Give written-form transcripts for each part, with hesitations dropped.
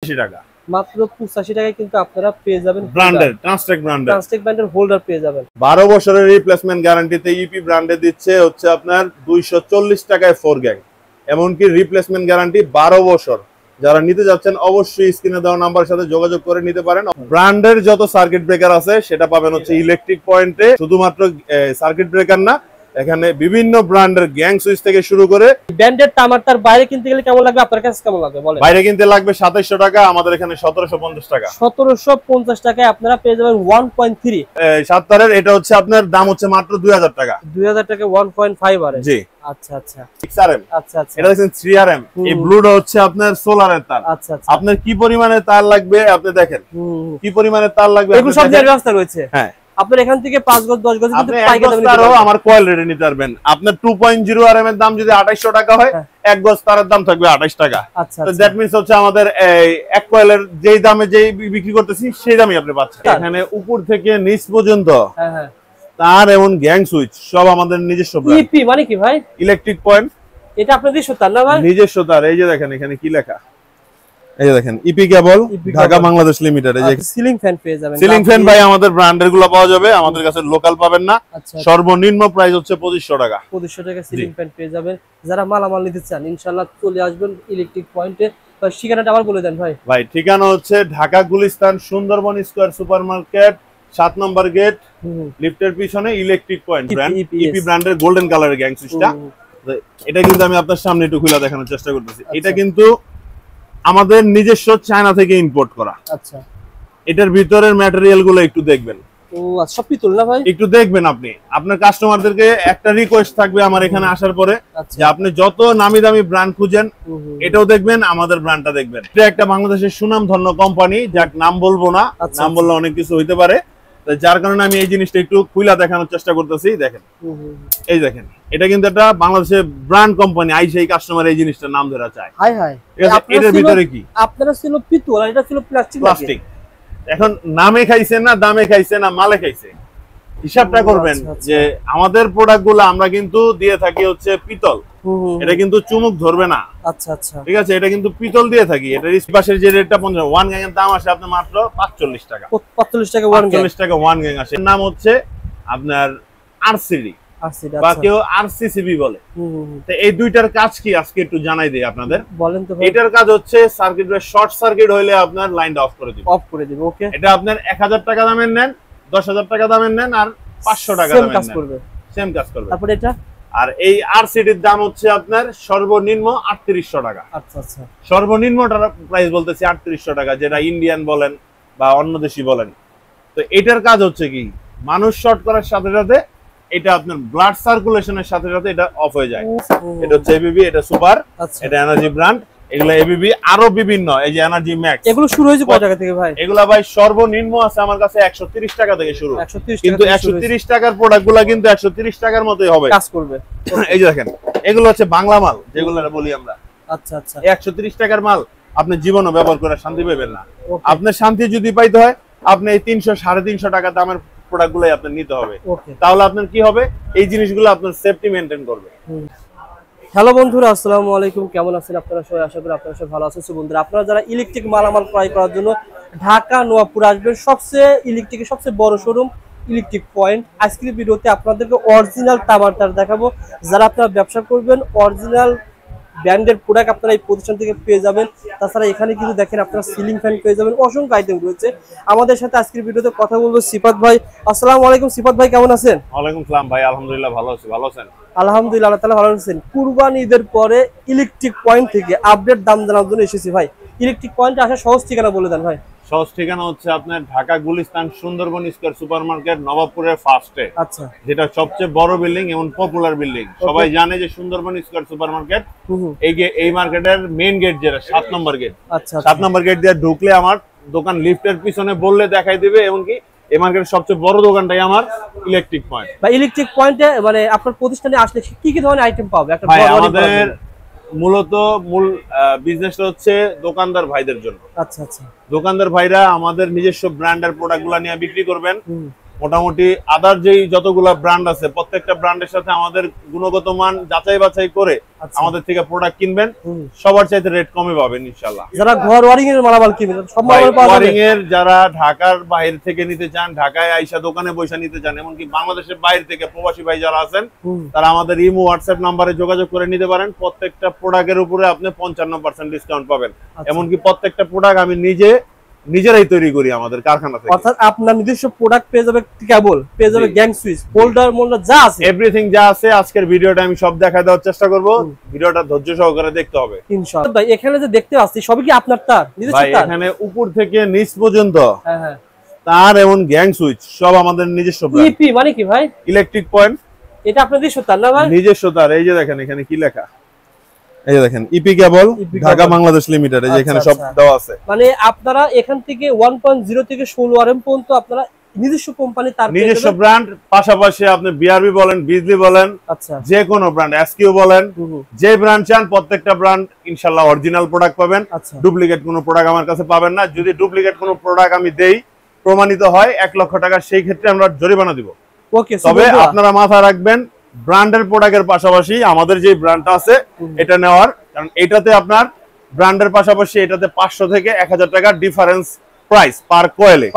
85 টাকা। মাত্র 85 টাকায় কিন্তু আপনারা পেয়ে যাবেন ব্র্যান্ডের ট্রান্সটেক ব্র্যান্ডের হোল্ডার পেয়ে যাবেন। 12 বছরের রিপ্লেসমেন্ট গ্যারান্টিতে ইপি ব্র্যান্ডে দিচ্ছে হচ্ছে আপনার 240 টাকায় 4 গ্যাং, এমনকি রিপ্লেসমেন্ট গ্যারান্টি 12 বছর। যারা নিতে যাচ্ছেন অবশ্যই স্ক্রিনে দেওয়া নাম্বারের সাথে যোগাযোগ করে নিতে পারেন। ব্র্যান্ডের যত সার্কিট ব্রেকার আছে সেটা পাবেন হচ্ছে ইলেকট্রিক পয়েন্টে। শুধুমাত্র সার্কিট ব্রেকার না, এখানে বিভিন্ন ব্র্যান্ডের গ্যাং সুইচ থেকে শুরু করে ব্র্যান্ডের তামার বাইরে কিনতে গেলে কেমন লাগবে, আপনার কাছে কেমন লাগবে বলেন? বাইরে কিনতে লাগবে 2700 টাকা, আমাদের এখানে 1750 টাকা। 1750 টাকায় আপনারা পেয়ে যাবেন 1.3 7 তারের। এটা হচ্ছে আপনার দাম হচ্ছে মাত্র 2000 টাকা। 2000 টাকা 1.5 আর জি। আচ্ছা আচ্ছা 6RM। আচ্ছা আচ্ছা এটা দেখেন 3RM। এই ব্লুটা হচ্ছে আপনার সোলারের তার। আচ্ছা আচ্ছা আপনার কি পরিমাণে তার লাগবে আপনি দেখেন, কি পরিমাণে তার লাগবে এগুলো সব ধরনের ব্যবস্থা রয়েছে। হ্যাঁ, আপনার এখান থেকে 5 গজ 10 গজ কিন্তু পাইকারি দামে নিতে পারবেন। আমার কয়েল রেটে নিতে পারবেন। আপনার 2.0 RM এর দাম যদি 2800 টাকা হয়, এক গজ তারের দাম থাকবে 28 টাকা। আচ্ছা, তো দ্যাট মিন্স হচ্ছে আমাদের এই এক কয়েলের যেই দামে যেই বিক্রি করতেছি সেই দামই আপনি পাচ্ছেন। এখানে উপর থেকে নিচ পর্যন্ত হ্যাঁ হ্যাঁ তার এবং গ্যাং সুইচ সব আমাদের নিজস্ব ব্র্যান্ড। ইপি মানে কি ভাই? Electric point. এটা আপনাদের নিজস্ব তার না ভাই? নিজস্ব তার। এই যে দেখেন এখানে কি লেখা, এই যে দেখেন ইপি কেবল ঢাকা বাংলাদেশ লিমিটেড। এই যে সিলিং ফ্যান পেয়ে যাবেন। সিলিং ফ্যান ভাই আমাদের ব্র্যান্ডের গুলো পাওয়া যাবে, আমাদের কাছে লোকাল পাবেন না। সর্বনিম্ন প্রাইস হচ্ছে 2500 টাকা। 2500 টাকা সিলিং ফ্যান পেয়ে যাবেন। যারা মালামাল নিতে চান ইনশাআল্লাহ চলে আসবেন ইলেকট্রিক পয়েন্টে। তো ঠিকানাটা আবার বলে দেন ভাই। ভাই ঠিকানা হচ্ছে ঢাকা গুলিস্তান সুন্দরবন স্কয়ার সুপারমার্কেট 7 নম্বর গেট, লিফটের পিছনে ইলেকট্রিক পয়েন্ট ব্র্যান্ড। ইপি ব্র্যান্ডের গোল্ডেন কালারের গ্যাং সুইচটা। এটা কিন্তু আমি আপনার সামনে একটু খুলে দেখানোর চেষ্টা করতেছি। এটা কিন্তু আমাদের নিজস্ব চায়না থেকে ইম্পোর্ট করা। আচ্ছা, এটার ভিতরের ম্যাটেরিয়াল গুলো একটু দেখবেন। ও আচ্ছা, সব পিতল না ভাই? একটু দেখবেন আপনি। আপনার কাস্টমারদেরকে একটা রিকোয়েস্ট থাকবে আমার এখানে আসার পরে, যে আপনি যত নামি দামি ব্র্যান্ড খুঁজেন এটাও দেখবেন, আমাদের ব্র্যান্ডটা দেখবেন। এটা একটা বাংলাদেশের সুনামধন্য কোম্পানি, যার নাম বলবো না, নাম বললে অনেক কিছু হইতে পারে, যার কারণে আমি এই জিনিসটা একটু খুইলা দেখানোর চেষ্টা করতেছি। দেখেন, এই দেখেন, এটা কিন্তু একটা বাংলাদেশের ব্র্যান্ড কোম্পানি। আইসা এই কাস্টমার এই জিনিসটার নাম ধরা চায়। হাই হাই, এটার ভিতরে কি আপনারা ছিল পিতল আর এটা ছিল প্লাস্টিক। এখন নামে খাইছে না দামে খাইছে না মালে খাইছে, হিসাবটা করবেন। যে আমাদের প্রোডাক্ট গুলো আমরা কিন্তু দিয়ে থাকি হচ্ছে পিতল, এটা কিন্তু চুমুক ধরবে না। আচ্ছা আচ্ছা, ঠিক আছে, এটা কিন্তু পিতল দিয়ে থাকি। এটার স্পেশাল যে রেটটা 1 গ্যাং এর দাম আসে আপনার মাত্র 45 টাকা। 45 টাকা 1 টাকা 1 গ্যাং আসে। এর নাম হচ্ছে আপনার আরসিডি বা কেউ আরসিসিবি বলে। তো এই দুইটার কাজ কি আজকে একটু জানাই দেই আপনাদের। বলেন তো। এটার কাজ হচ্ছে সার্কিট শর্ট সার্কিট হইলে আপনার লাইনটা অফ করে দিবে। ওকে, এটা আপনার 1000 টাকা দামের নেন, 10000 টাকা দামের নেন আর 500 টাকা দামের নেন, সেম কাজ করবে। তারপর এটা আর এই আরসিডির দাম হচ্ছে আপনার সর্বনিম্ন 3800 টাকা। আচ্ছা আচ্ছা, সর্বনিম্ন প্রাইস বলতেছি 3800 টাকা, যেটা ইন্ডিয়ান বলেন বা অন্য দেশি বলেন। তো এটার কাজ হচ্ছে কি, মানুষ শর্ট করার সাথে সাথে এটা আপনার ব্লাড সার্কুলেশনের সাথে সাথে এটা অফ হয়ে যায়। এটা হচ্ছে এবিবি, এটা সুপার, এটা এনার্জি ব্র্যান্ড। এগুলা এবিবি আরো বিভিন্ন, এই যে এনার্জি ম্যাক্স। এগুলো শুরু হয়েছে কত টাকা থেকে ভাই? এগুলা ভাই সর্বনিম্ন আছে আমার কাছে 130 টাকা থেকে শুরু। কিন্তু 130 টাকার প্রোডাক্টগুলো কিন্তু 130 টাকার মতোই হবে, কাজ করবে। এই যে দেখেন, এগুলো হচ্ছে বাংলা মাল যেগুলো বলি আমরা। আচ্ছা আচ্ছা, 130 টাকার মাল আপনি জীবনও ব্যবহার করে শান্তি পাবেন না। আপনার শান্তি যদি পাইতে হয় আপনি এই 300 350 টাকা দামের প্রোডাক্টগুলোই আপনার নিতে হবে। তাহলে আপনার কি হবে, এই জিনিসগুলো আপনার সেফটি মেইনটেইন করবে। হ্যালো বন্ধুরা, আসসালামু আলাইকুম। কেমন আছেন আপনারা সবাই? আশা করি আপনারা সবাই ভালো আছেন। বন্ধুরা, আপনারা যারা ইলেকট্রিক মালামাল ক্রয় করার জন্য ঢাকা নওয়াবপুর আসবেন, সবচেয়ে ইলেকট্রিকের সবচেয়ে বড় শোরুম ইলেকট্রিক পয়েন্ট। আজকের ভিডিওতে আপনাদেরকে অরিজিনাল তামার তার দেখাবো। যারা আপনারা ব্যবসা করবেন অরিজিনাল ব্র্যান্ডের প্রোডাক্ট আপনারা এই প্রতিষ্ঠান থেকে পেয়ে যাবেন। তাছাড়া এখানে কিন্তু দেখেন আপনারা সিলিং ফ্যান পেয়ে যাবেন, অসংখ্য আইটেম রয়েছে। আমাদের সাথে আজকের ভিডিওতে কথা বলবো সিফাত ভাই। আসসালামু আলাইকুম সিফাত ভাই, কেমন আছেন? ওয়ালাইকুম আসসালাম ভাই, আলহামদুলিল্লাহ ভালো আছি। ভালো আছেন? আলহামদুলিল্লাহ, আল্লাহ তাআলা ভালো আছেন। কুরবানি ঈদের পরে ইলেকট্রিক পয়েন্ট থেকে আপডেট দাম জানার জন্য এসেছি ভাই। ইলেকট্রিক পয়েন্টে আসার সহজ ঠিকানা বলে দেন ভাই। সহজ ঠিকানা হচ্ছে আপনার ঢাকা গুলিস্তান সুন্দরবন স্কয়ার সুপারমার্কেট নবাবপুরের ফার্স্টে। আচ্ছা, যেটা সবচেয়ে বড় বিল্ডিং এবং পপুলার বিল্ডিং। সবাই জানে যে সুন্দরবন স্কয়ার সুপারমার্কেট এই মার্কেটের মেইন গেট, যেটা 7 নম্বর গেট। আচ্ছা, 7 নম্বর গেট দিয়ে ঢুকলে আমার দোকান লিফটের পিছনে বললে দেখাই দিবে। এমনকি এই মার্কেটের সবচেয়ে বড় দোকানটাই আমার ইলেকট্রিক পয়েন্ট। বা ইলেকট্রিক পয়েন্টে মানে আপনার প্রতিষ্ঠানে আসলে কি কি ধরনের আইটেম পাবে? একটা আমাদের মূলত মূল বিজনেসটা হচ্ছে দোকানদার ভাইদের জন্য। আচ্ছা আচ্ছা, দোকানদার ভাইরা আমাদের নিজস্ব ব্র্যান্ডের প্রোডাক্টগুলো নিয়ে বিক্রি করবেন। মোটামুটি আদার যেই যতগুলা ব্র্যান্ড আছে প্রত্যেকটা ব্র্যান্ডের সাথে আমাদের গুণগত মান যাচাই বাছাই করে আমাদের থেকে প্রোডাক্ট কিনবেন, সবার চাইতে রেট কমে পাবেন ইনশাআল্লাহ। যারা ঘর ওয়ারিং এর মালামাল কিনবেন সব মালামাল পাওয়া যাবে। ওয়ারিং এর যারা ঢাকার বাইরে থেকে নিতে চান, ঢাকায় আইসা দোকানে বসে নিতে চান, এমনকি বাংলাদেশের বাইরে থেকে প্রবাসী ভাই যারা আছেন তারা আমাদের ইমো হোয়াটসঅ্যাপ নাম্বারে যোগাযোগ করে নিতে পারেন। প্রত্যেকটা প্রোডাক্টের উপরে আপনি 55% ডিসকাউন্ট পাবেন। এমনকি প্রত্যেকটা প্রোডাক্ট আমি নিজেরাই তৈরি করি আমাদের কারখানা থেকে। অর্থাৎ আপনার নিজস্ব প্রোডাক্ট পেয়ে যাবে, কেবল পেয়ে যাবে গ্যাং সুইচ, হোল্ডার মোল্ডার যা আছে এভরিথিং যা আছে। আজকের ভিডিওটা আমি সব দেখায় দেওয়ার চেষ্টা করব, ভিডিওটা ধৈর্য সহকারে দেখতে হবে ইনশাআল্লাহ। ভাই এখানে যে দেখতে পাচ্ছি সবই কি আপনার তার নিজস্ব ভাই? তার? এখানে উপর থেকে নিচ পর্যন্ত হ্যাঁ তার এমন গ্যাং সুইচ সব আমাদের নিজস্ব ব্র্যান্ড। ইপি মানে কি ভাই? Electric point. এটা আপনার নিজস্ব তার না ভাই? নিজস্ব তার। এই যে দেখেন এখানে কি লেখা, এই যে দেখেন ইপি কেবল ঢাকা বাংলাদেশ লিমিটেড, এই যে এখানে সব দেওয়া আছে। মানে আপনারা এখান থেকে 1.0 থেকে 16 আরএম পর্যন্ত আপনারা নিজস্ব কোম্পানি তার নিজস্ব ব্র্যান্ড, পাশাপাশি আপনি বিআরবি বলেন, বিজলি বলেন, আচ্ছা যে কোনো ব্র্যান্ড, এসকিউ বলেন, যে ব্র্যান্ড চান প্রত্যেকটা ব্র্যান্ড ইনশাআল্লাহ অরিজিনাল প্রোডাক্ট পাবেন। ডুপ্লিকেট কোনো প্রোডাক্ট আমার কাছে পাবেন না। যদি ডুপ্লিকেট কোনো প্রোডাক্ট আমি দেই, প্রমাণিত হয় 1 লক্ষ টাকা, সেই ক্ষেত্রে আমরা জরিমানা দিব। ওকে, তবে আপনারা মাথায় রাখবেন ব্র্যান্ডের প্রোডাক্টের পাশাপাশি আমাদের যে ব্র্যান্ডটা আছে এটা নেওয়ার, কারণ এটাতে আপনার ব্র্যান্ডের পাশাপাশি এটাতে 500 থেকে 1000 টাকা ডিফারেন্স প্রাইস পার কয়েলে।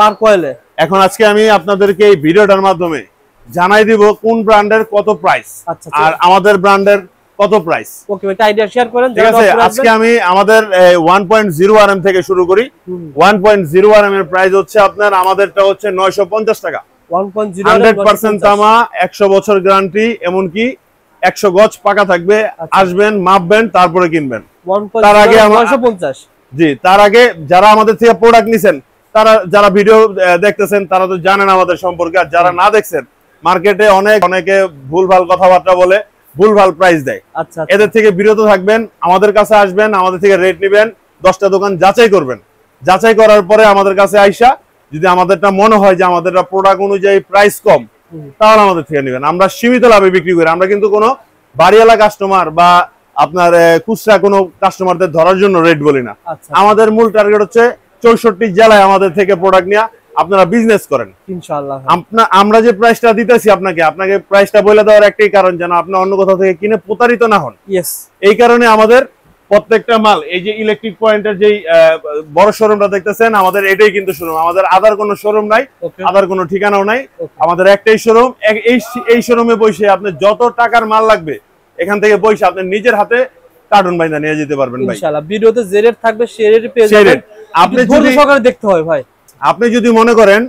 এখন আজকে আমি আপনাদেরকে এই ভিডিওটার মাধ্যমে জানাই দিব কোন ব্র্যান্ডের কত প্রাইস আর আমাদের ব্র্যান্ডের কত প্রাইস। ওকে, একটা আইডিয়া শেয়ার করেন। ঠিক আছে, আজকে আমি আমাদের 1.0 আরএম থেকে শুরু করি। 1.0 আরএম এর প্রাইস হচ্ছে আপনার, আমাদেরটা হচ্ছে 950 টাকা। 100% তামা, 100 বছর গ্যারান্টি, এমনকি 100 গজ পাকা থাকবে। আসবেন, মাপবেন, তারপরে কিনবেন। তার আগে 950। জি, তার আগে যারা আমাদের থেকে প্রোডাক্ট নিছেন, তারা যারা ভিডিও দেখতেছেন তারা তো জানেন আমাদের সম্পর্কে। আর যারা না দেখছেন, মার্কেটে অনেকে ভুলভাল কথাবার্তা বলে, ভুলভাল প্রাইস দেয়। এদের থেকে বিরত থাকবেন, আমাদের কাছে আসবেন, আমাদের থেকে রেট নিবেন, 10টা দোকান যাচাই করবেন। যাচাই করার পরে আমাদের কাছে আইসা যদি আমাদেরটা মনে হয় যে আমাদেরটা প্রোডাক্ট অনুযায়ী প্রাইস কম, তাহলে আমাদের থেকে নেবেন। আমরা সীমিত লাভে বিক্রি করি। আমরা কিন্তু কোনো বাড়িওয়ালা কাস্টমার বা আপনার খুচরা কোনো কাস্টমারদের ধরার জন্য রেট বলি না। আমাদের মূল টার্গেট হচ্ছে 64 জেলায় আমাদের থেকে প্রোডাক্ট নিয়ে আপনারা বিজনেস করেন ইনশাআল্লাহ। আমরা যে প্রাইসটা দিতেছি আপনাকে প্রাইসটা বলে দেওয়ার একটাই কারণ, যেন আপনি অন্য কোথাও থেকে কিনে প্রতারিত না হন। এই কারণে আমাদের প্রত্যেকটা মাল, এই যে ইলেকট্রিক পয়েন্টের যেই বড় শোরুমটা দেখতেছেন, আমাদের এটাই কিন্তু শোরুম। আমাদের আদার কোনো শোরুম নাই, আদার কোনো ঠিকানাও নাই। আমাদের একটাই শোরুম। এই শোরুমে বসে আপনি যত টাকার মাল লাগবে এখান থেকে বসে আপনি নিজের হাতে কার্টুন বাইনা নিয়ে যেতে পারবেন ভাই ইনশাআল্লাহ। ভিডিওতে যে রেট থাকবে সেই রেট পেয়ে যাবেন। আপনি যদি সহকারে দেখতে হয় ভাই, আপনি যদি মনে করেন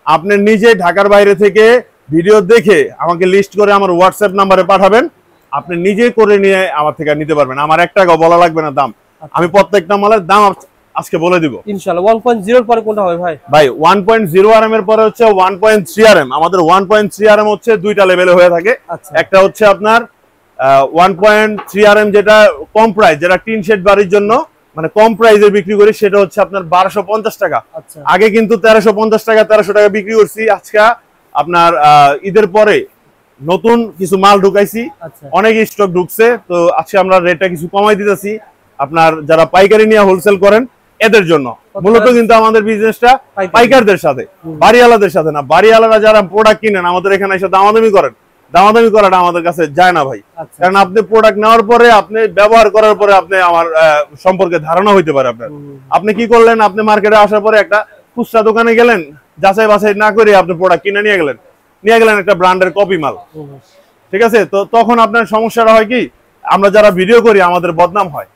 আপনি নিজে ঢাকার বাইরে থেকে ভিডিও দেখে আমাকে লিস্ট করে আমার হোয়াটসঅ্যাপ নম্বরে পাঠাবেন, আপনি নিজে করে নিয়ে আমার থেকে নিতে পারবেন। আমার 1 টাকাও বলা লাগবে না দাম। আমি প্রত্যেকটা মালের দাম আজকে বলে দিব ইনশাআল্লাহ। 1.0 এর পরে কোনটা হবে ভাই? ভাই 1.0 আরএম এর পরে হচ্ছে 1.3 আরএম। আমাদের 1.3 আরএম হচ্ছে দুইটা লেভেলে হয়ে থাকে। একটা হচ্ছে আপনার 1.3 আরএম যেটা কম প্রাইস, যেটা টিন শেড বাড়ির জন্য মানে কম প্রাইসে বিক্রি করি, সেটা হচ্ছে আপনার 1250 টাকা। আগে কিন্তু 1350 টাকা 1300 টাকা বিক্রি করছি। আজকে আপনার ঈদের পরে নতুন কিছু মাল ঢুকাইছি, অনেক স্টক ঢুকছে, তো আজকে আমরা রেটটা কিছু কমাই দিতেছি আপনার যারা পাইকারি নিয়ে হোলসেল করেন এদের জন্য। মূলত কিন্তু আমাদের বিজনেসটা পাইকারদের সাথে, বাড়িওয়ালাদের সাথে না। বাড়িওয়ালারা যারা প্রোডাক্ট কিনেন আমাদের এখানে এসে দামাদামি করেন, দামাদামি করাটা আমাদের কাছে যায় না ভাই। কারণ আপনি প্রোডাক্ট নেওয়ার পরে, আপনি ব্যবহার করার পরে আপনি আমার সম্পর্কে ধারণা হইতে পারে আপনার। আপনি কি করলেন, আপনি মার্কেটে আসার পরে একটা খুচরা দোকানে গেলেন, যাচাই বাছাই না করে আপনি প্রোডাক্ট কিনে নিয়ে গেলেন একটা ব্র্যান্ডের কপি মাল। ঠিক আছে, তো তখন আপনার সমস্যাটা হয় কি, আমরা যারা ভিডিও করি আমাদের বদনাম হয়।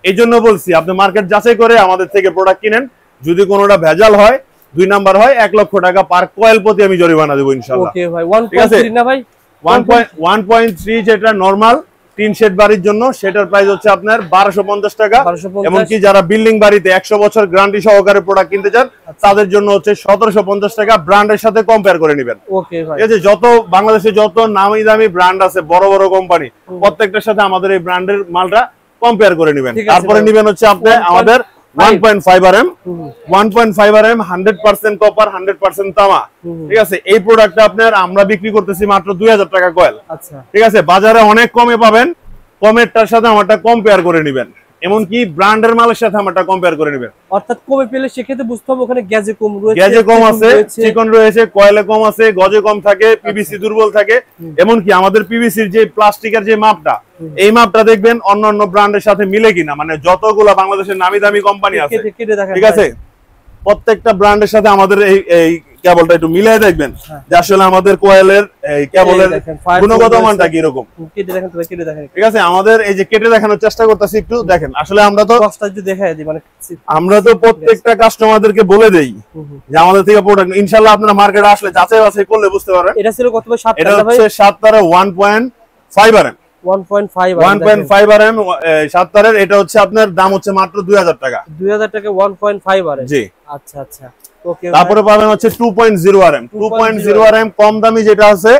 এই জন্য বলছি আপনি মার্কেট যাচাই করে আমাদের থেকে প্রোডাক্ট কিনেন। যদি কোনোটা ভেজাল হয়, 2 নাম্বার হয়, 1 লক্ষ টাকা পার কয়েল প্রতি আমি জরিমানা দেবো ইনশাআল্লাহ। ওকে ভাই, 1.3 না ভাই? 1.3 যেটা নরমাল টিন শেড বাড়ির জন্য, সেটার প্রাইস হচ্ছে আপনার 1250 টাকা। এমনকি যারা বিল্ডিং বাড়িতে 100 বছর গ্যারান্টি সহকারে প্রোডাক্ট কিনতে চান তাদের জন্য হচ্ছে 1750 টাকা। ব্র্যান্ডের সাথে কম্পেয়ার করে নেবেন। ওকে ভাই, ঠিক আছে। যত বাংলাদেশে যত নামি দামি ব্র্যান্ড আছে, বড় বড় কোম্পানি, প্রত্যেকটার সাথে আমাদের এই ব্র্যান্ডের মালটা কম্পেয়ার করে নেবেন। তারপরে নেবেন হচ্ছে আপনি আমাদের 1.5 আরএম। 1.5 আরএম 100% কপার, 100% তামা। ঠিক আছে, এই প্রোডাক্টটা আপনার আমরা বিক্রি করতেছি মাত্র 2000 টাকা কয়েল। আচ্ছা, ঠিক আছে, বাজারে অনেক কমে পাবেন। কমেরটার সাথে আমারটা কম্পেয়ার করে নেবেন। এমনকি ব্র্যান্ডের মালের সাথে আমরা কম্পেয়ার করে নেবেন। অর্থাৎ কমে পেলে সেক্ষেত্রে বুঝতে হবে ওখানে গ্যাজে কম রয়েছে, গ্যাজে কম আছে, চিকন রয়েছে, কয়েলে কম আছে, গজে কম থাকে, পিভিসি দুর্বল থাকে। এমনকি আমাদের পিভিসির যে প্লাস্টিকের যে মাপটা, এই মাপটা দেখবেন অন্য ব্র্যান্ডের সাথে মিলে কিনা, মানে যতগুলা বাংলাদেশের নামি দামি কোম্পানি আছে, ঠিক আছে, প্রত্যেকটা ব্র্যান্ডের সাথে আমাদের এই কেবলটা একটু মিলিয়ে দেখবেন যে আসলে আমাদের কোয়েলের এই কেবলের গুণগত মানটা কি রকম। ঠিক আছে, আমাদের এই যে কেটে দেখানোর চেষ্টা করতেছি, একটু দেখেন। আসলে আমরা তো প্রত্যেকটা কাস্টমারদেরকে বলে দেই যে আমাদের থেকে প্রোডাক্ট, ইনশাআল্লাহ আপনারা মার্কেটে আসলে যাচাই বাছাই করলে বুঝতে পারবেন। এটা ছিল কত ভাই? 7 এটা হচ্ছে 7 তারে 1.5 RM, 1.5 RM 7 তারের। এটা হচ্ছে আপনার দাম হচ্ছে মাত্র 2000 টাকা। 2000 টাকা 1.5 RM। জি, আচ্ছা আচ্ছা, ওকে। তারপরে পাবেন হচ্ছে 2.0 RM। 2.0 RM কম দামি যেটা আছে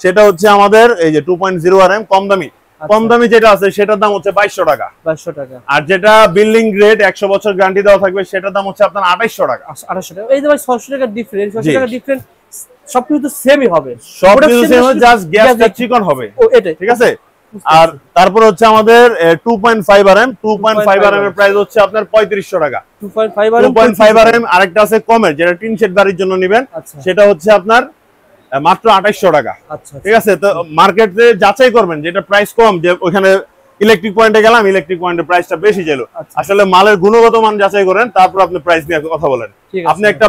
সেটা হচ্ছে আমাদের এই যে 2.0 RM কম দামি। কম দামি যেটা আছে সেটার দাম হচ্ছে 2200 টাকা। 2200 টাকা। আর যেটা বিল্ডিং গ্রেড 100 বছর গ্যারান্টি দেওয়া থাকবে সেটার দাম হচ্ছে আপনার 2800 টাকা। 2800 টাকা। এই যে ভাই 600 টাকা ডিফারেন্স, 600 টাকা ডিফারেন্স, সবকিছু তো সেমই হবে, সবকিছু সেম হবে, জাস্ট গ্যাসটা চিকন হবে। ও এটাই, ঠিক আছে। আর তারপর হচ্ছে আমাদের 2.5 RM। 2.5 RM এর প্রাইস হচ্ছে আপনার 3500 টাকা। 2.5 RM। আরেকটা আছে কমের, যেটা টিন শেড বাড়ির জন্য নেবেন, সেটা হচ্ছে আপনার মাত্র 2800 টাকা। ঠিক আছে, তো মার্কেটে যাচাই করবেন যেটা প্রাইস কম, যে ওখানে ইলেকট্রিক পয়েন্টে গেলাম, ইলেকট্রিক পয়েন্টের প্রাইসটা বেশি চাইলো। আসলে মালের গুণগত মান যাচাই করেন, তারপর আপনি প্রাইস নিয়ে কথা বলেন। আপনি একটা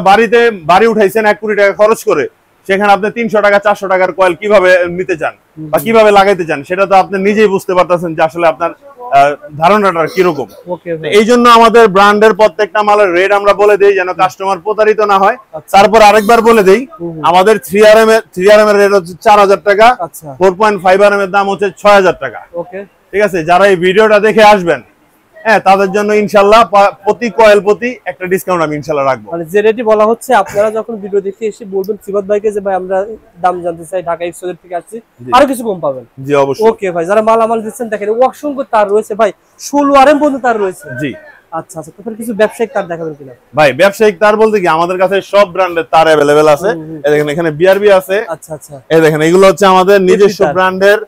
বাড়ি উঠাইছেন 1 কোটি টাকা খরচ করে, সেখানে আপনি 300 টাকা 400 টাকার কয়েল কিভাবে নিতে চান বা কিভাবে লাগাইতে চান সেটা তো আপনি নিজেই বুঝতে পারতেছেন যে আসলে আপনার ধারণাটা কিরকম। এই জন্য আমাদের ব্র্যান্ডের প্রত্যেকটা মালের রেট আমরা বলে দিই যেন কাস্টমার প্রতারিত না হয়। তারপর আরেকবার বলে দিই, আমাদের 3RM এর রেট হচ্ছে 4000 টাকা। 4.5 RM এর দাম হচ্ছে 6000 টাকা। ঠিক আছে, যারা এই ভিডিওটা দেখে আসবেন, হ্যাঁ, তাদের জন্য ইনশাআল্লাহ প্রতি কয়েল প্রতি একটা ডিসকাউন্ট আমি ইনশাআল্লাহ রাখবো। মানে যে রেটই বলা হচ্ছে, আপনারা যখন ভিডিও দেখে এসে বলবেন সিবাত ভাইকে যে ভাই আমরা দাম জানতে চাই, ঢাকা এক্সপোর্ট থেকে আসছি, আরো কিছু কম পাবেন। জি অবশ্যই। ওকে ভাই, যারা মালামাল দিচ্ছেন দেখেন অসংখ্য তার রয়েছে ভাই, 16 RM পর্যন্ত তার রয়েছে। জি আচ্ছা আচ্ছা, তারপর কিছু ব্যবসায়িক তার দেখাবেন কিনা ভাই? ব্যবসায়িক তার বলতে কি, আমাদের কাছে সব ব্র্যান্ডের তার अवेलेबल আছে। এই দেখেন এখানে বিআরবি আছে। আচ্ছা আচ্ছা, এই দেখেন এগুলো হচ্ছে আমাদের নিজস্ব ব্র্যান্ডের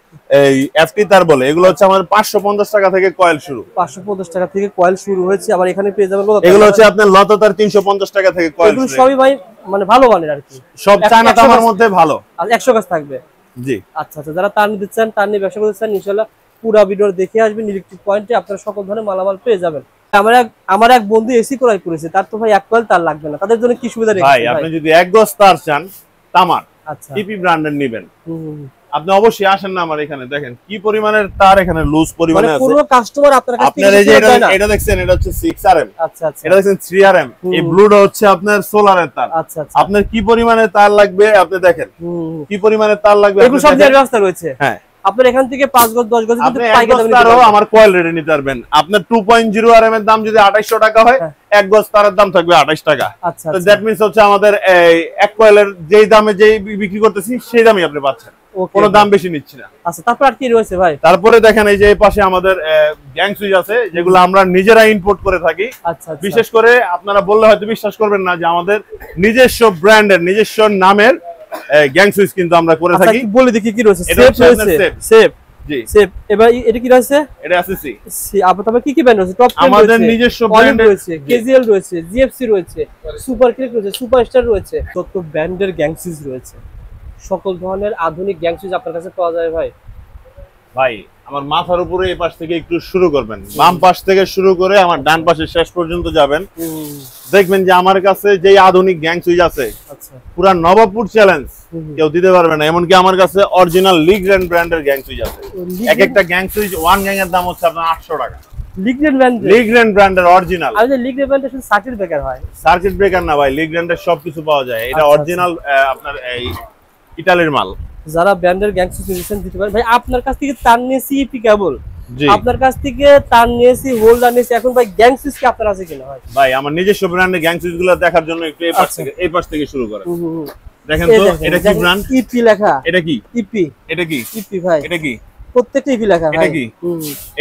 এই এফটি তার বলে। এগুলো হচ্ছে আমাদের 550 টাকা থেকে কয়েল শুরু। 550 টাকা থেকে কয়েল শুরু হয়েছে। আবার এখানে পেয়ে যাবেন এগুলো হচ্ছে আপনার লতা তার 350 টাকা থেকে কয়েল। এগুলো সবই ভাই মানে ভালো মানের আর কি, সব চায়না তামার মধ্যে ভালো। আর 100 গাছ থাকবে। জি আচ্ছা আচ্ছা, যারা তার নিতে চান, তার নিয়ে ব্যবসা করতে চান, ইনশাআল্লাহ পুরো ভিডিও দেখে আসবেন। ইলেকট্রিক পয়েন্টে আপনারা সকল ধরনের মালামাল পেয়ে যাবেন। আমার এক বন্ধু এসি ক্রয় করেছে, তার তো ভাই 1 কয়েল তার লাগবে না। তাদের জন্য কি সুবিধা রেখেছেন ভাই? আপনি যদি 1 গজ তার চান তামার, আচ্ছা, টিপি ব্র্যান্ডের নেবেন, আপনি অবশ্যই আসেন না আমার এখানে। দেখেন কি পরিমাণের তার এখানে লুজ পরিমাণে আছে। পুরো কাস্টমার আপনার কাছে থেকে এই যে এটা দেখছেন, এটা হচ্ছে 6 RM। আচ্ছা আচ্ছা, এটা দেখছেন 3 RM। এই ব্লুটা হচ্ছে আপনার সোলারের তার। আচ্ছা আচ্ছা, আপনার কি পরিমাণে তার লাগবে আপনি দেখেন, কি পরিমাণে তার লাগবে। এগুলো সব জায়গায় ব্যবস্থা রয়েছে। হ্যাঁ, আপনার এখান থেকে 5 গজ 10 গজ কিন্তু পাইকারি দামে আমার কয়েল রেটে নিতে পারবেন। আপনার 2.0 RM এর দাম যদি 2800 টাকা হয়, 1 গজ তারের দাম থাকবে 28 টাকা। আচ্ছা, তো দ্যাট মিন্স হচ্ছে আমাদের এই এক কয়েলের যেই দামে যেই বিক্রি করতেছি সেই দামই আপনি পাচ্ছেন, কোনো দাম বেশি নিচ্ছি না। আচ্ছা, তারপর আর কি রয়েছে ভাই? তারপরে দেখেন এই যে এই পাশে আমাদের গ্যাং সুইচ আছে, যেগুলো আমরা নিজেরা ইম্পোর্ট করে থাকি। আচ্ছা, বিশেষ করে আপনারা বললে হয়তো বিশ্বাস করবেন না যে আমাদের নিজস্ব ব্র্যান্ডের নিজস্ব নামের গ্যাং সুইচ কিন্তু আমরা করে থাকি। বলে দেখি কি রয়েছে। সেফ রয়েছে, সেফ। জি সেফ। এবার এটা কি রয়েছে? এটা এসএসসি। আপনাদের কি কি ব্র্যান্ড রয়েছে? টপ 10 আমাদের নিজস্ব ব্র্যান্ড রয়েছে, কেজিএল রয়েছে, জিএফসি রয়েছে, সুপার ক্লিক রয়েছে, সুপারস্টার রয়েছে, যত ব্র্যান্ডের গ্যাং সুইচ রয়েছে, সকল ধরনের আধুনিক গ্যাং সুইচ আপনার কাছে পাওয়া যায় ভাই। ভাই আমার মাথার উপরে এই পাশ থেকে একটু শুরু করবেন, বাম পাশ থেকে শুরু করে আমার ডান পাশে শেষ পর্যন্ত যাবেন, দেখবেন যে আমার কাছে যে আধুনিক গ্যাং সুইচ আছে, আচ্ছা, পুরা নবাবপুর চ্যালেঞ্জ কেউ দিতে পারবে না। এমনকি আমার কাছে অরিজিনাল লিগ্র্যান্ড ব্র্যান্ডের গ্যাং সুইচ আছে। এক একটা গ্যাং সুইচ ওয়ান গ্যাং এর দাম হচ্ছে আপনার 800 টাকা। লিগ্র্যান্ড ব্র্যান্ডের অরিজিনাল। আর যে লিগ্র্যান্ড ব্র্যান্ডের শুধু সার্কিট ব্রেকার হয়? সার্কিট ব্রেকার না ভাই, লিগ্র্যান্ডের সবকিছু পাওয়া যায়। এটা অরিজিনাল আপনার এই ইতালির মাল। যারা ব্র্যান্ডের গ্যাং সুইচ নিছেন দিতে পারেন ভাই। আপনার কাছ থেকে তার নিয়েছি ইপি কেবল, আপনার কাছ থেকে তার নিয়েছি হোল্ডার নিয়েছি, এখন ভাই গ্যাং সুইচ কি আপনার আছে কিনা ভাই? ভাই আমার নিজস্ব ব্র্যান্ডের গ্যাং সুইচ গুলো দেখার জন্য একটু এই পাশ থেকে শুরু করেন। দেখেন তো এটা কি ব্র্যান্ড? ইপি লেখা। এটা কি ইপি? এটা কি ইপি ভাই? এটা কি? প্রত্যেকটা ইপি লেখা ভাই। এটা কি?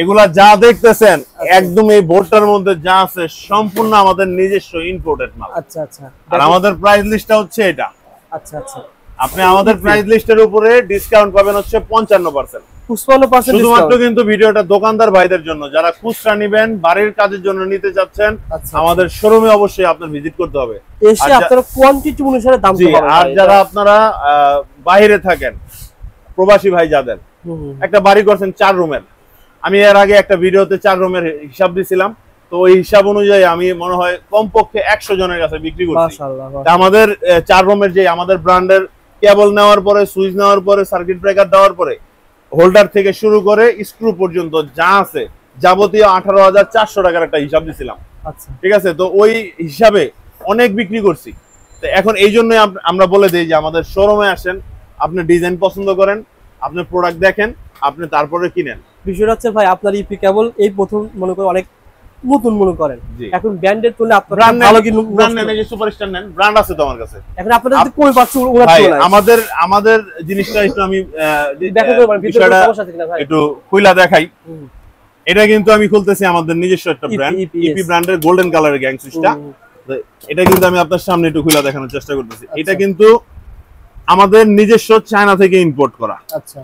এগুলা যা দেখতেছেন একদম এই বোর্ডটার মধ্যে যা আছে সম্পূর্ণ আমাদের নিজস্ব ইম্পোর্টেড মাল। আচ্ছা আচ্ছা, আর আমাদের প্রাইস লিস্টটা হচ্ছে এটা। আচ্ছা আচ্ছা, আপনি আমাদের প্রাইস লিস্টের উপরে ডিসকাউন্ট পাবেন হচ্ছে 55%। 55% শুধুমাত্র কিন্তু ভিডিওটা দোকানদার ভাইদের জন্য, যারা খুচরা নেবেন, বাড়ির কাজের জন্য নিতে চাচ্ছেন, আমাদের শোরুমে অবশ্যই আপনার ভিজিট করতে হবে। এসে আপনারা কোয়ান্টিটি অনুসারে দাম পাবেন। আর যারা আপনারা বাইরে থাকেন, প্রবাসী ভাই যাদের, একটা বাড়ি করছেন 4 রুমের, আমি এর আগে একটা ভিডিওতে 4 রুমের হিসাব দিছিলাম, তো ওই হিসাব অনুযায়ী আমি মনে হয় কমপক্ষে 100 জনের কাছে বিক্রি করছি। মাশাআল্লাহ। আমাদের 4 রুমের যে আমাদের ব্র্যান্ডের কেবল নেওয়ার পরে, সুইচ নেওয়ার পরে, সার্কিট ব্রেকার দেওয়ার পরে, হোল্ডার থেকে শুরু করে স্ক্রু পর্যন্ত যা আছে যাবতীয় 18,400 টাকার একটা হিসাব দিছিলাম। আচ্ছা, ঠিক আছে, তো ওই হিসাবে অনেক বিক্রি করছি। তো এখন এই জন্যই আমরা বলে দিই যে আমাদের শোরুমে আসেন, আপনি ডিজাইন পছন্দ করেন, আপনি প্রোডাক্ট দেখেন, আপনি তারপরে কিনেন। বিষয়টা হচ্ছে ভাই, আপনার ইপি কেবল এই প্রথম মনে করেন অনেক নতুন মনে করেন, এখন ব্র্যান্ডের তুলনায় আপনারা ভালো কি ব্র্যান্ড নেন, এই যে সুপারস্টার নেন, ব্র্যান্ড আছে তো আমার কাছে। এখন আপনারা যদি কই পাচ্ছেন ওরা ভাই, চলে আমাদের জিনিসটা একটু আমি দেখা করব, ভিতরে সমস্যা থাকে না ভাই, একটু খুইলা দেখাই। এটা কিন্তু আমি খুলতেছি আমাদের নিজস্ব একটা ব্র্যান্ড, ইপি ব্র্যান্ডের গোল্ডেন কালারের গ্যাং সুইচটা। এটা কিন্তু আমি আপনার সামনে একটু খুইলা দেখানোর চেষ্টা করতেছি। এটা কিন্তু আমাদের নিজস্ব চায়না থেকে ইম্পোর্ট করা। আচ্ছা,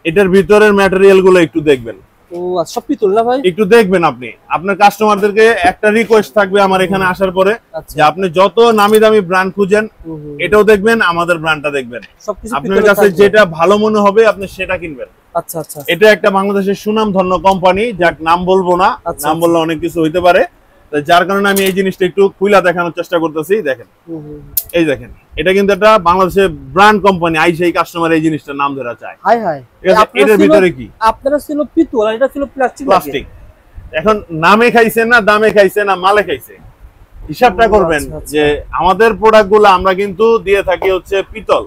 এটার ভিতরের ম্যাটেরিয়াল গুলো একটু দেখবেন। ও আচ্ছা, সব পিতল না ভাই? একটু দেখবেন আপনি। আপনার কাস্টমারদেরকে একটা রিকোয়েস্ট থাকবে আমার এখানে আসার পরে, যে আপনি যত নামি দামি ব্র্যান্ড খুঁজেন, এটাও দেখবেন, আমাদের ব্র্যান্ডটা দেখবেন। আপনার কাছে যেটা ভালো মনে হবে আপনি সেটা কিনবেন। আচ্ছা আচ্ছা, এটা একটা বাংলাদেশের সুনামধন্য কোম্পানি, যার নাম বলবো না, নাম বললে অনেক কিছু হইতে পারে, যার কারণে আমি এই জিনিসটা একটু খুইলা দেখানোর চেষ্টা করতেছি। দেখেন, এই দেখেন, এটা কিন্তু একটা বাংলাদেশের ব্র্যান্ড কোম্পানি, আইসেই কাস্টমার এই জিনিসটার নাম ধরা চায়। হাই হাই, এটার ভিতরে কি আপনারা ছিল পিতল আর এটা ছিল প্লাস্টিক। এখন নামে খাইছে না দামে খাইছে না মালে খাইছে, হিসাবটা করবেন। যে আমাদের প্রোডাক্ট গুলো আমরা কিন্তু দিয়ে থাকি হচ্ছে পিতল,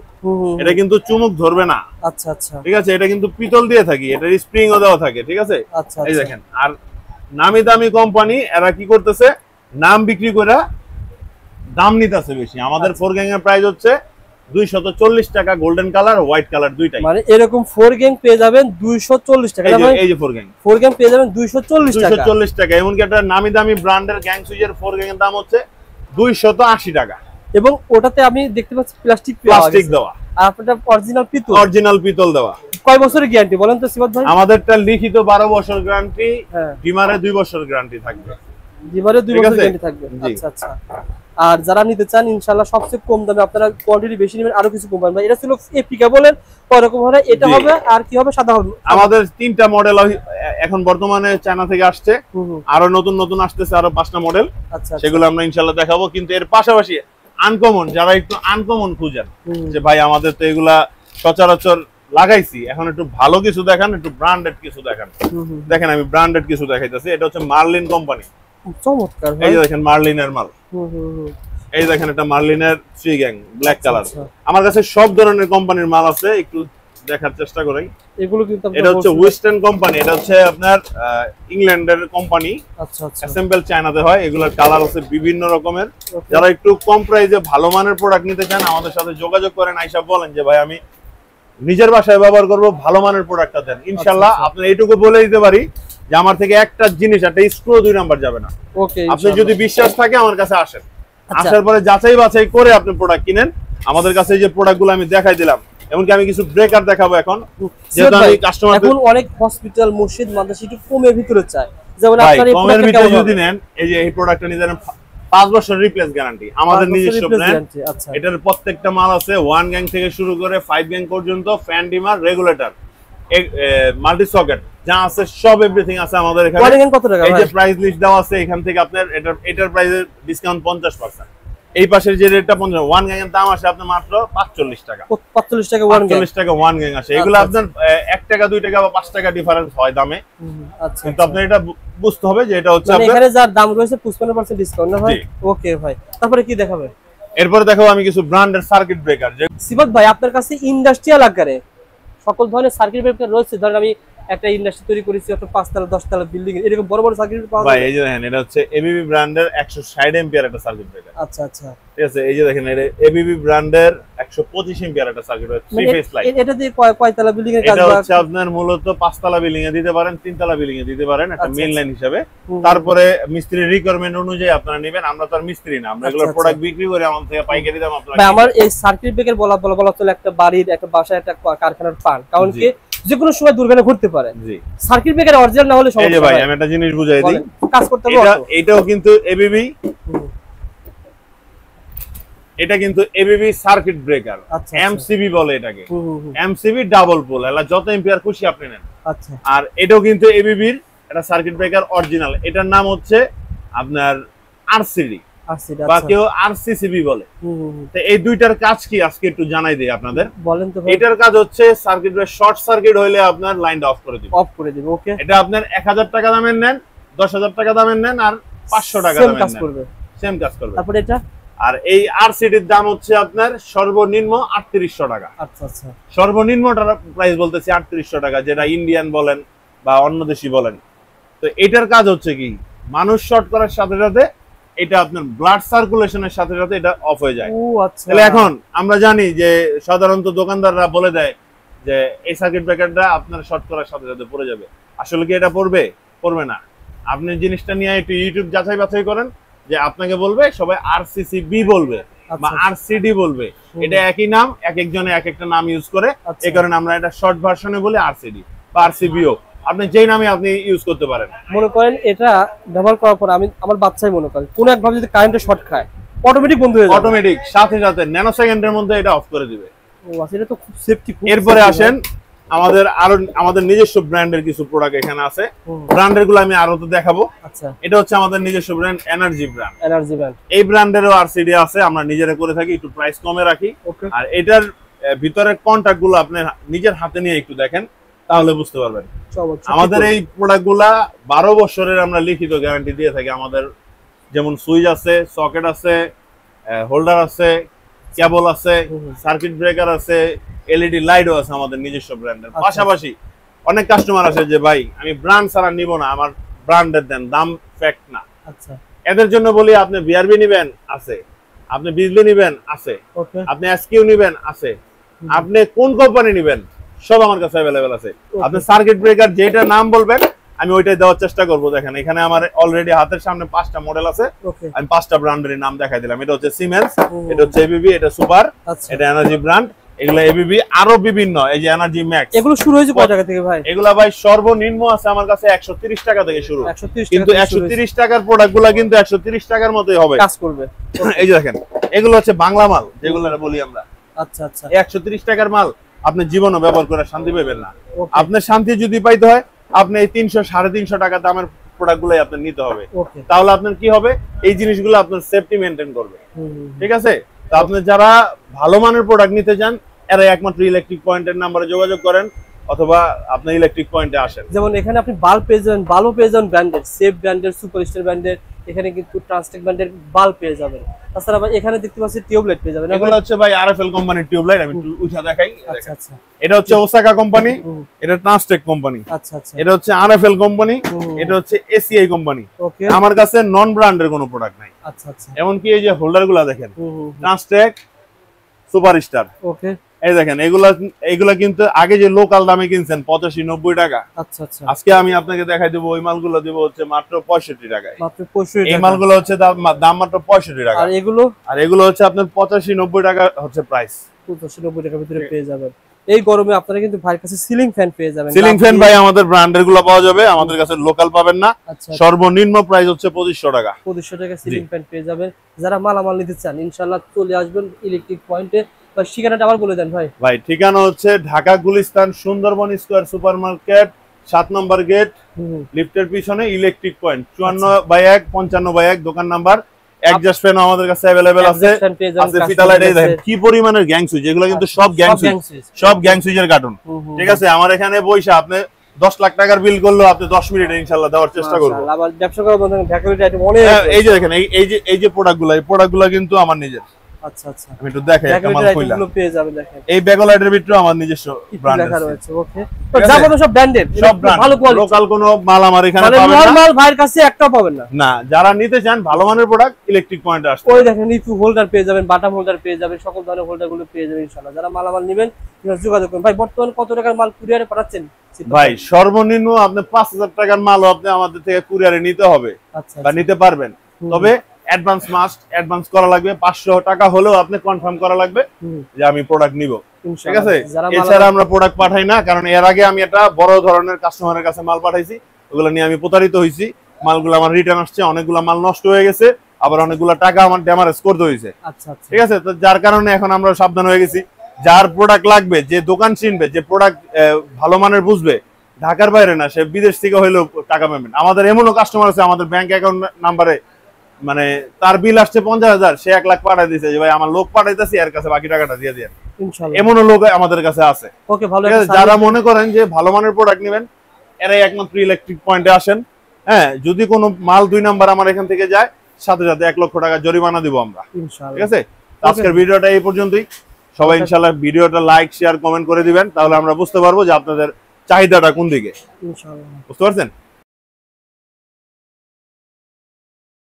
এটা কিন্তু চুমুক ধরবে না। আচ্ছা আচ্ছা, ঠিক আছে, এটা কিন্তু পিতল দিয়ে থাকি, এটা স্প্রিং ও দেওয়া থাকে। ঠিক আছে, এই দেখেন। আর নামি দামি কোম্পানি এরা কি করতেছে, নাম বিক্রি করে দাম নিতেছে বেশি। আমাদের 4 গ্যাং এর প্রাইস হচ্ছে 240 টাকা, গোল্ডেন কালার, হোয়াইট কালার দুইটাই। মানে এরকম 4 গ্যাং পেয়ে যাবেন 240 টাকা। এই যে 4 গ্যাং, 4 গ্যাং পেয়ে যাবেন 240 টাকা। 240 টাকা। এমনকি একটা নামি দামি ব্র্যান্ডের গ্যাং সুইচের 4 গ্যাং এর দাম হচ্ছে 280 টাকা। এবং ওটাতে আমি দেখতে পাচ্ছি প্লাস্টিক দেওয়া, আর আপনাদের অরিজিনাল পিতল দেওয়া। কয় বছরের গ্যারান্টি বলেন তো সিবাত ভাই? আমাদেরটা লিখিত 12 বছর গ্যারান্টি, ডিমারে 2 বছর গ্যারান্টি থাকবে। ডিমারে 2 বছর গ্যারান্টি থাকবে। আচ্ছা আচ্ছা। আর যারা নিতে চান ইনশাআল্লাহ সবচেয়ে কম দামে, আপনারা কোয়ান্টিটি বেশি নেবেন, আরো কিছু কম পাবেন ভাই। এটা ছিল এপি কেবলের এরকম হবে, এটা হবে আর কি হবে, সাদা হবে। আমাদের 3টা মডেল এখন বর্তমানে চায়না থেকে আসছে, আরো নতুন নতুন আসতেছে, আরো 5টা মডেল। আচ্ছা, সেগুলো আমরা ইনশাআল্লাহ দেখাবো। কিন্তু এর পাশাপাশি আনকমন, যারা একটু আনকমন খুঁজেন, যে ভাই আমাদের তো এগুলা সচরাচর লাগাইছি, এখন একটু ভালো কিছু দেখান, একটু ব্র্যান্ডেড কিছু দেখান। দেখেন, আমি ব্র্যান্ডেড কিছু দেখাইতেছি। এটা হচ্ছে মার্লিন কোম্পানি। চমৎকার ভাই, এই যে দেখেন মার্লিনের মাল। এই দেখেন, এটা মার্লিনের 3 গ্যাং ব্ল্যাক কালার। আমার কাছে সব ধরনের কোম্পানির মাল আছে, একটু দেখার চেষ্টা করেন। এগুলো কিন্তু এটা হচ্ছে ওয়েস্টার্ন কোম্পানি, এটা হচ্ছে আপনার ইংল্যান্ডের কোম্পানি। আচ্ছা আচ্ছা, অ্যাসেম্বল চায়নাতে হয়। এগুলোর কালার আছে বিভিন্ন রকমের। যারা একটু কম প্রাইসে ভালো মানের প্রোডাক্ট নিতে চান, আমাদের সাথে যোগাযোগ করেন, আইসা বলেন যে ভাই আমি নিজের বাসায় ব্যবহার করব, ভালো মানের প্রোডাক্টটা দেন। ইনশাআল্লাহ আপনি এইটুকু বলে দিতে পারি যে আমার থেকে একটা জিনিস, একটা স্ক্রু 2 নাম্বার যাবে না। ওকে, আপনি যদি বিশ্বাস থাকে আমার কাছে আসেন, আসার পরে যাচাই বাছাই করে আপনি প্রোডাক্ট কিনেন। আমাদের কাছে এই যে প্রোডাক্টগুলো আমি দেখাই দিলাম, এমনকি আমি কিছু ব্রেকার দেখাবো এখন, যেহেতু আমি কাস্টমার। এখন অনেক হসপিটাল, মসজিদ, মাদ্রাসা একটু কমের ভিতরে চায়, যেমন আপনার এই কমের ভিতরে যদি নেন, এই যে এই প্রোডাক্টটা নিতে 5 বছর রিপ্লেস গ্যারান্টি, আমাদের নিজস্ব ব্র্যান্ড। এটার প্রত্যেকটা মাল আছে 1 গ্যাং থেকে শুরু করে 5 গ্যাং পর্যন্ত, fan, dimmer, regulator, multi socket যা আছে সব এভরিথিং আছে আমাদের এখানে। কত টাকা? এই যে প্রাইস লিস্ট দেওয়া আছে, এখান থেকে আপনার এটার প্রাইসের ডিসকাউন্ট 50%। এই পাশের যে রেটটা 50, 1 গ্যাং এর দাম আসে আপনার মাত্র 45 টাকা। 45 টাকা 1 গ্যাং, 45 টাকা 1 গ্যাং আসে। এগুলো আপনার 1 টাকা 2 টাকা বা 5 টাকা ডিফারেন্স হয় দামে। আচ্ছা, কিন্তু আপনার এটা বুঝতে হবে যে এটা হচ্ছে আপনার এখানে যার দাম রয়েছে 55% ডিসকাউন্ট না ভাই? ওকে ভাই, তারপরে কি দেখাবে? এরপরে দেখাবো আমি কিছু ব্র্যান্ডের সার্কিট ব্রেকার। সিবাত ভাই, আপনার কাছে ইন্ডাস্ট্রিয়াল আকারে সকল ধরনের সার্কিট ব্রেকার রয়েছে। ধরেন আমি একটা ইন্ডাস্ট্রি তৈরি করেছি, একটা 5 তলা 10 তলা বিল্ডিং, এরকম বড় বড় সার্কিট পাওয়া ভাই যায়। এই যে দেখেন এটা হচ্ছে এবিবি ব্র্যান্ডের 160 এম্পিয়ার একটা সার্কিট ব্রেকার। আচ্ছা আচ্ছা, ঠিক আছে, এই যে দেখেন এটা এবিবি ব্র্যান্ডের 125 এম্পিয়ার একটা circuit breaker, three phase light. এটা দিয়ে কয় তলা বিল্ডিং এর কাজ? এটা হচ্ছে আপনার মূলত 5 তলা বিল্ডিং এ দিতে পারেন, 3 তলা বিল্ডিং এ দিতে পারেন একটা মেইন লাইন হিসেবে। তারপরে মিস্ত্রির রিকোয়ারমেন্ট অনুযায়ী আপনারা নেবেন, আমরা তো আর মিস্ত্রি না, আমরা এগুলো প্রোডাক্ট বিক্রি করে আমাদের থেকে পাইকারি দাম আপনারা। ভাই আমার এই সার্কিট ব্রেকার বলা চলে একটা বাড়ির, একটা বাসায়, একটা কারখানার পান, কারণ কি যে কোনো সময় দুর্ঘটনা ঘটতে পারে। জি, সার্কিট ব্রেকার অরিজিনাল না হলে সমস্যা। এই যে ভাই আমি একটা জিনিস বুঝাই দিই, কাজ করতে হবে। এটাও কিন্তু এবিবি, এটা কিন্তু এবিবি সার্কিট ব্রেকার, এমসিবি বলে এটাকে, এমসিবি ডাবল পোল, এলা যত এম্পিয়ার খুশি আপনি নেন। আচ্ছা, আর এটাও কিন্তু এবিবির এটা সার্কিট ব্রেকার অরিজিনাল, এটার নাম হচ্ছে আপনার আরসিডি বা কেউ আরসিসিবি বলে। তো এই দুইটার কাজ কি আজকে একটু জানাই দেই আপনাদের। বলেন তো। এটার কাজ হচ্ছে সার্কিট ব্রেকার শর্ট সার্কিট হইলে আপনার লাইনটা অফ করে দিবে, ওকে। এটা আপনার 1000 টাকা দামের নেন, 10000 টাকা দামের নেন, আর 500 টাকা দামের নেন, সেম কাজ করবে। তারপর এটা, আর এই আরসিডির দাম হচ্ছে আপনার সর্বনিম্ন 3800 টাকা। আচ্ছা আচ্ছা, সর্বনিম্ন প্রাইস বলতেছি 3800 টাকা, যেটা ইন্ডিয়ান বলেন বা অন্য দেশি বলেন। তো এটার কাজ হচ্ছে কি, মানুষ শর্ট করার সাথে সাথে এটা আপনার ব্লাড সার্কুলেশনের সাথে সাথে এটা অফ হয়ে যায়। ও আচ্ছা, তাহলে এখন আমরা জানি যে সাধারণত দোকানদাররা বলে দেয় যে এই সার্কিট ব্রেকারটা আপনার শর্ট করার সাথে সাথে পড়ে যাবে। আসলে কি এটা পড়বে না। আপনি জিনিসটা নিয়ে একটু ইউটিউব যাচাই বাছাই করেন, যে আপনাকে বলবে সবাই আরসিসিবি বলবে বা আরসিডি বলবে, এটা একই নাম, এক একজনে এক একটা নাম ইউজ করে, এই কারণে আমরা এটা শর্ট ভার্সনে বলি আরসিডি বা আরসিবিও। আপনি যেই নামে আপনি ইউজ করতে পারেন। মনে করেন এটা ব্যবহার করার পর আমি আমার বাচ্চাই মনে করেন কোন একভাবে যদি কারেন্টে শর্ট খায়, অটোমেটিক বন্ধ হয়ে যাবে, অটোমেটিক সাথে সাথে ন্যানো সেকেন্ডের মধ্যে এটা অফ করে দিবে। ও আচ্ছা, এটা তো খুব সেফটি। এরপরে আসেন আমাদের নিজস্ব ব্র্যান্ডের কিছু প্রোডাক্ট এখানে আছে, ব্র্যান্ডের গুলো আমি আরো তো দেখাবো। আচ্ছা, এটা হচ্ছে আমাদের নিজস্ব ব্র্যান্ড এনার্জি ব্র্যান্ড। এই ব্র্যান্ডেরও আরসিডি আছে, আমরা নিজেরা করে থাকি, একটু প্রাইস কমে রাখি। আর এটার ভিতরের কন্টাক্ট গুলো আপনি নিজের হাতে নিয়ে একটু দেখেন, তাহলে বুঝতে পারবেন। আমাদের এই প্রোডাক্ট গুলা 12 বছরের আমরা লিখিত গ্যারান্টি দিয়ে থাকি। আমাদের যেমন সুইচ আছে, সকেট আছে, হোল্ডার আছে, কেবল আছে, সার্কিট ব্রেকার আছে, এলইডি লাইটও আছে আমাদের নিজস্ব ব্র্যান্ডের। পাশাপাশি অনেক কাস্টমার আছে যে ভাই আমি ব্র্যান্ড ছাড়া নিব না, আমার ব্র্যান্ডের দেন, দাম ফ্যাক্ট না। আচ্ছা, এদের জন্য বলি আপনি বিআরবি নেবেন আছে, আপনি বিজলি নেবেন আছে, আপনি এসকিউ নেবেন আছে, আপনি কোন কোম্পানি নেবেন সব আমার কাছে अवेलेबल আছে। আপনি সার্কিট ব্রেকার যেটা নাম বলবেন আমি ওইটাই দেওয়ার চেষ্টা করব। দেখেন এখানে আমার অলরেডি হাতের সামনে 5টা মডেল আছে, আমি 5টা ব্র্যান্ডের নাম দেখাই দিলাম। এটা হচ্ছে সিমেন্স, এটা হচ্ছে এবিবি, এটা সুপার, এটা এনার্জি ব্র্যান্ড, এগুলো এবিবি, আরো বিভিন্ন, এই যে এনার্জি ম্যাক্স। এগুলো শুরু হয়েছে কত টাকা থেকে ভাই? এগুলা ভাই সর্বনিম্ন আছে আমার কাছে 130 টাকা থেকে শুরু, কিন্তু 130 টাকার প্রোডাক্টগুলো কিন্তু 130 টাকার মতোই হবে, কাজ করবে। এই যে দেখেন এগুলো হচ্ছে বাংলা মাল যেগুলো বলি আমরা। আচ্ছা আচ্ছা, 130 টাকার মাল আপনি জীবনও ব্যবহার করে শান্তি পাবেন না। আপনার শান্তি যদি পাইতে হয় আপনি এই 300 350 টাকা দামের প্রোডাক্টগুলোই আপনার নিতে হবে, তাহলে আপনার কি হবে, এই জিনিসগুলো আপনার সেফটি মেইনটেইন করবে। ঠিক আছে, তো আপনি যারা ভালো মানের প্রোডাক্ট নিতে চান এরা একমাত্র ইলেকট্রিক পয়েন্টের নম্বরে যোগাযোগ করেন, অথবা আপনি ইলেকট্রিক পয়েন্টে আসেন। যেমন এখানে আপনি বাল্ব পেয়ে যাবেন, বাল্ব পেয়ে যাবেন ব্র্যান্ডের, সেফ ব্র্যান্ডের, সুপারস্টার ব্র্যান্ডের, এখানে কিন্তু ট্রান্সটেক ব্র্যান্ডের বাল্ব পেয়ে যাবেন। তাছাড়া ভাই এখানে দেখতে পাচ্ছি টিউবলাইট পেয়ে যাবেন। এগুলো হচ্ছে ভাই আরএফএল কোম্পানির টিউবলাইট, আমি একটু উঠা দেখাই। আচ্ছা আচ্ছা, এটা হচ্ছে ওসাকা কোম্পানি, এটা ট্রান্সটেক কোম্পানি। আচ্ছা আচ্ছা, এটা হচ্ছে আরএফএল কোম্পানি, এটা হচ্ছে এসিআই কোম্পানি। ওকে, আমার কাছে নন ব্র্যান্ডের কোনো প্রোডাক্ট নাই। আচ্ছা আচ্ছা, এমনকি এই যে হোল্ডারগুলো দেখেন ট্রান্সটেক, সুপারস্টার। ওকে, এই দেখেন এগুলা কিন্তু আগে যে লোকাল দামে কিনছেন 85-90 টাকা। আচ্ছা আচ্ছা, আজকে আমি আপনাকে দেখাই দেব ওই মালগুলো দেব হচ্ছে মাত্র 65 টাকায়। মাত্র 65 টাকা। এই মালগুলো হচ্ছে দাম মাত্র 65 টাকা। আর এগুলো হচ্ছে আপনার 85-90 টাকা হচ্ছে প্রাইস। 85-90 টাকার ভিতরে পেয়ে যাবেন। এই গরমে আপনারা কিন্তু ভাইয়ের কাছে সিলিং ফ্যান পেয়ে যাবেন। সিলিং ফ্যান ভাই আমাদের ব্র্যান্ডের গুলো পাওয়া যাবে, আমাদের কাছে লোকাল পাবেন না। সর্বনিম্ন প্রাইস হচ্ছে 2500 টাকা। 2500 টাকা সিলিং ফ্যান পেয়ে যাবেন। যারা মালামাল নিতে চান ইনশাআল্লাহ চলে আসবেন ইলেকট্রিক পয়েন্টে। ঠিকানাটা আবার বলে দেন ভাই। ভাই ঠিকানা হচ্ছে ঢাকা গুলিস্তান সুন্দরবন স্কয়ার সুপারমার্কেট 7 নম্বর গেট, লিফটের পিছনে ইলেকট্রিক পয়েন্ট, 54/1 55/1 দোকান নাম্বার। অ্যাডজাস্ট ফ্যান আমাদের কাছে अवेलेबल আছে। আছে ফিতালাইট, এই দেখেন কি পরিমাণের গ্যাং সুইচ, এগুলো কিন্তু সব গ্যাং সুইচের কার্টুন। ঠিক আছে, আমার এখানে বইসা আপনি 10 লাখ টাকার বিল করলেও আপনি 10 মিনিটে ইনশাআল্লাহ দেওয়ার চেষ্টা করব। আবার ব্যবসা করার বন্ধ ফ্যাক্টরি আইটেম অনেক। এই যে দেখেন এই যে প্রোডাক্টগুলো, এই প্রোডাক্টগুলো কিন্তু আমার নিজের। আচ্ছা আচ্ছা, আমি একটু দেখাই একটা মাল ব্যাকলাইট কইলা গুলো পেয়ে যাবেন। দেখেন এই ব্যাকলাইটের ভিতরে আমার নিজস্ব ব্র্যান্ড লেখা আছে, রয়েছে। ওকে, তো যাবতীয় সব ব্র্যান্ডেড, সব ব্র্যান্ড, ভালো কোয়ালিটি, লোকাল কোনো মাল আমার এখানে মানে পাবেন না। নরমাল ভাইয়ের কাছে একটাও পাবেন না। না, যারা নিতে চান ভালো মানের প্রোডাক্ট ইলেকট্রিক পয়েন্টে আসতে ওই দেখেন নিচু হোল্ডার পেয়ে যাবেন, বাটাম হোল্ডার পেয়ে যাবেন, সকল ধরনের হোল্ডার গুলো পেয়ে যাবেন ইনশাআল্লাহ। যারা মালামাল নেবেন যোগাযোগ করুন। ভাই বর্তমানে কত টাকার মাল কুরিয়ারে পাঠাচ্ছেন? ভাই সর্বনিম্ন আপনি 5000 টাকার মালও আপনি আমাদের থেকে কুরিয়ারে নিতে হবে আচ্ছা বা নিতে পারবেন, তবে অ্যাডভান্স মাস্ট অ্যাডভান্স করা লাগবে। 500 টাকা হলেও আপনি কনফার্ম করা লাগবে যে আমি প্রোডাক্ট নিব, ঠিক আছে? এছাড়া আমরা প্রোডাক্ট পাঠাই না, কারণ এর আগে আমি একটা বড় ধরনের কাস্টমারের কাছে মাল পাঠাইছি, ওগুলো নিয়ে আমি প্রতারিত হইছি। মালগুলো আমার রিটার্ন আসছে, অনেকগুলো মাল নষ্ট হয়ে গেছে, আবার অনেকগুলো টাকা আমার ড্যামারেজ করতে হয়েছে, ঠিক আছে? তো যার কারণে এখন আমরা সাবধান হয়ে গেছি। যার প্রোডাক্ট লাগবে, যে দোকান চিনবে, যে প্রোডাক্ট ভালো মানের বুঝবে, ঢাকার বাইরে না, সে বিদেশ থেকে হইলেও টাকা পেমেন্ট। আমাদের এমনও কাস্টমার আছে আমাদের ব্যাংক অ্যাকাউন্ট নাম্বারে, মানে তার বিল আসছে 50,000, সে 1 লাখ পাঠাই দিয়েছে যে ভাই আমার লোক পাঠাইতেছি, এর কাছে বাকি টাকাটা দিয়ে দেন, এমনও লোক আমাদের কাছে আছে। ওকে, ভালো। যারা মনে করেন যে ভালো মানের প্রোডাক্ট নেবেন, এরাই একমাত্র ইলেকট্রিক পয়েন্টে আসেন। হ্যাঁ, যদি কোনো মাল 2 নাম্বার আমার এখান থেকে যায়, সাথে সাথে 1 লক্ষ টাকা জরিমানা দিব আমরা, ঠিক আছে? আজকের ভিডিওটা এই পর্যন্তই। সবাই ইনশাআল্লাহ ভিডিওটা লাইক শেয়ার কমেন্ট করে দিবেন, তাহলে আমরা বুঝতে পারবো যে আপনাদের চাহিদাটা কোন দিকে, বুঝতে পারছেন?